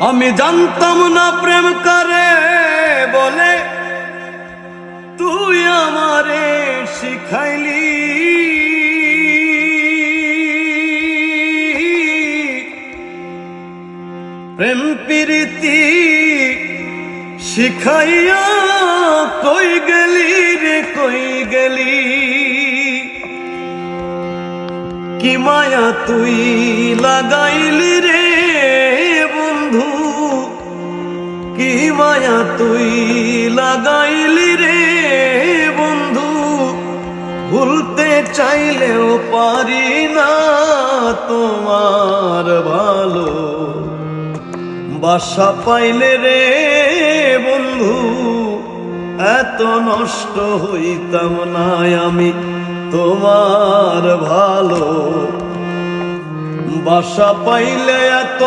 আমি জানতাম না প্রেম করে বলে তুই আমারে শিখাইলি। প্রেম প্রীতি শিখাইয়া কই গেলি রে কই গেলি। কি মায়া তুই লাগাইলি রে বন্ধু, কি মায়া তুই লাগাইলি রে বন্ধু। ভুলতে চাইলেও পারি না তোমার ভালো বাসা পাইলে রে বন্ধু। এত নষ্ট হইতাম না আমি তোমার ভালো বাসা পাইলে এত